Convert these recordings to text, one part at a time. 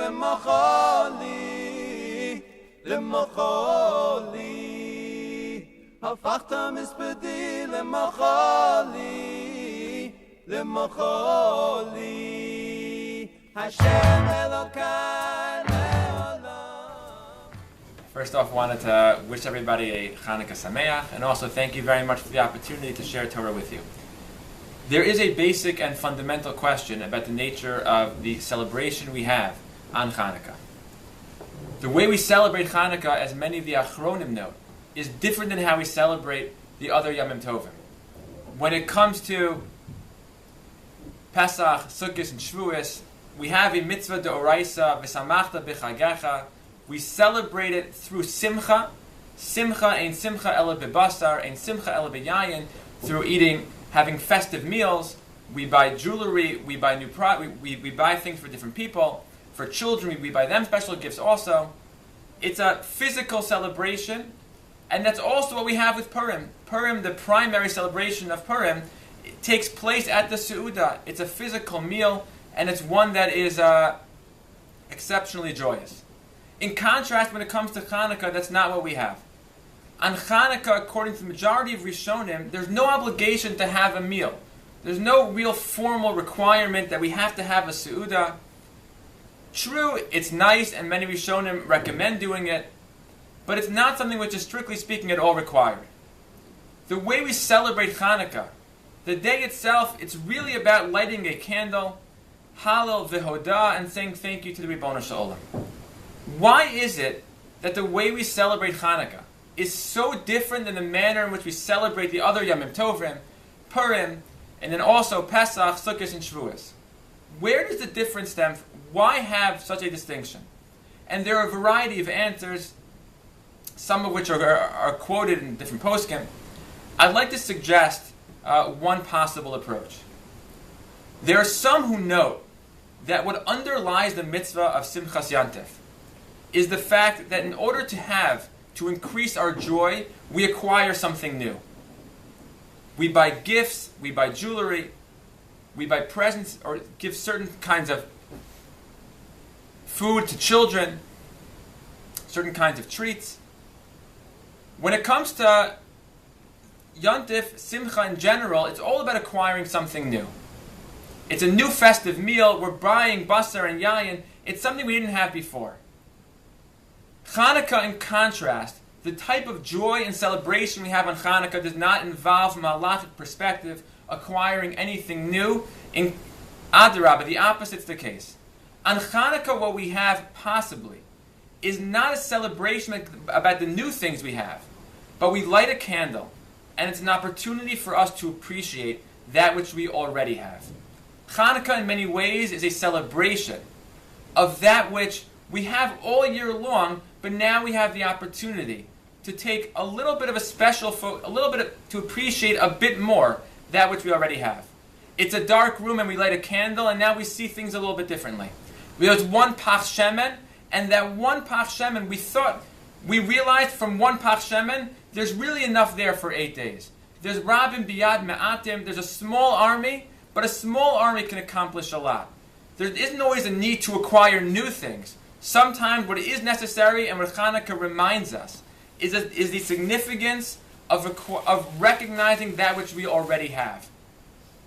למחולי, למחולי. הפכת מספדי למחולי, למחולי. השם אלוkai leolam. First off, wanted to wish everybody a Chanuka Sameach, and also thank you very much for the opportunity to share Torah with you. There is a basic and fundamental question about the nature of the celebration we have on Chanuka. The way we celebrate Chanuka, as many of the Achronim note, is different than how we celebrate the other Yamim Tovim. When it comes to Pesach, Sukkot, and Shavuos, we have a mitzvah deoraisa, v'samachta b'chagecha. We celebrate it through simcha. Simcha ain't simcha ela b'basar, ain't simcha ela b'yayin, through eating, having festive meals. We buy jewelry, we buy new we buy things for different people. For children, we buy them special gifts also. It's a physical celebration, and that's also what we have with Purim. Purim, the primary celebration of Purim, it takes place at the Seudah. It's a physical meal, and it's one that is exceptionally joyous. In contrast, when it comes to Chanuka, that's not what we have. On Chanuka, according to the majority of Rishonim, there's no obligation to have a meal. There's no real formal requirement that we have to have a Seudah. True, it's nice, and many Rishonim recommend doing it, but it's not something which is strictly speaking at all required. The way we celebrate Chanuka, the day itself, it's really about lighting a candle, Hallel v'Yehuda, and saying thank you to the Ribono Shel Olam. Why is it that the way we celebrate Chanuka is so different than the manner in which we celebrate the other Yamim Tovim, Purim, and then also Pesach, Sukkot, and Shavuos? Where does the difference stem from? Why have such a distinction? And there are a variety of answers, some of which are quoted in different poskim. I'd like to suggest one possible approach. There are some who note that what underlies the mitzvah of Simchas Yantif is the fact that in order to increase our joy, we acquire something new. We buy gifts, we buy jewelry, we buy presents, or give certain kinds of food to children, certain kinds of treats. When it comes to Yantif, Simcha in general, it's all about acquiring something new. It's a new festive meal, we're buying basar and yayin, it's something we didn't have before. Chanuka, in contrast, the type of joy and celebration we have on Chanuka does not involve, from a halachic perspective, acquiring anything new. In Adarabah, the opposite's the case. On Chanuka, what we have, possibly, is not a celebration about the new things we have, but we light a candle, and it's an opportunity for us to appreciate that which we already have. Chanuka, in many ways, is a celebration of that which we have all year long, but now we have the opportunity to take a little bit of a special, to appreciate a bit more that which we already have. It's a dark room and we light a candle, and now we see things a little bit differently. There's one pach shemen, and that one pach shemen, we realized from one pach shemen, there's really enough there for 8 days. There's rabim biyad me'atim, there's a small army, but a small army can accomplish a lot. There isn't always a need to acquire new things. Sometimes what is necessary, and what Chanuka reminds us, is the significance of recognizing that which we already have.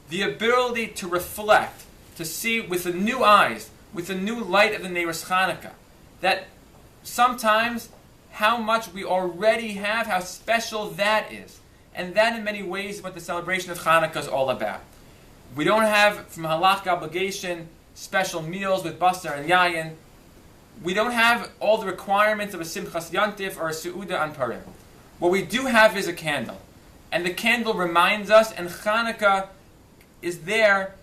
The ability to reflect, to see with the new eyes, with the new light of the Neiros Chanuka, that sometimes how much we already have, how special that is. And that in many ways is what the celebration of Chanuka is all about. We don't have, from halakha obligation, special meals with basar and yayin. We don't have all the requirements of a Simchas Yantif or a Seudah on Purim. What we do have is a candle. And the candle reminds us, and Chanuka is there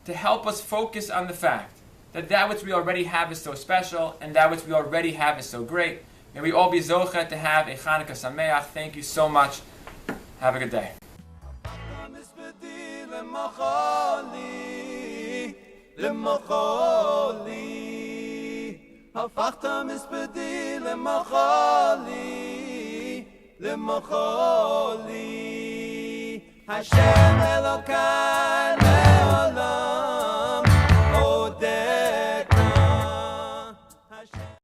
to help us focus on the fact that which we already have is so special, and that which we already have is so great. May we all be zocheh to have a Chanuka Sameach. Thank you so much. Have a good day. הפכת מספדי למחולי, למחולי. השם אלוkai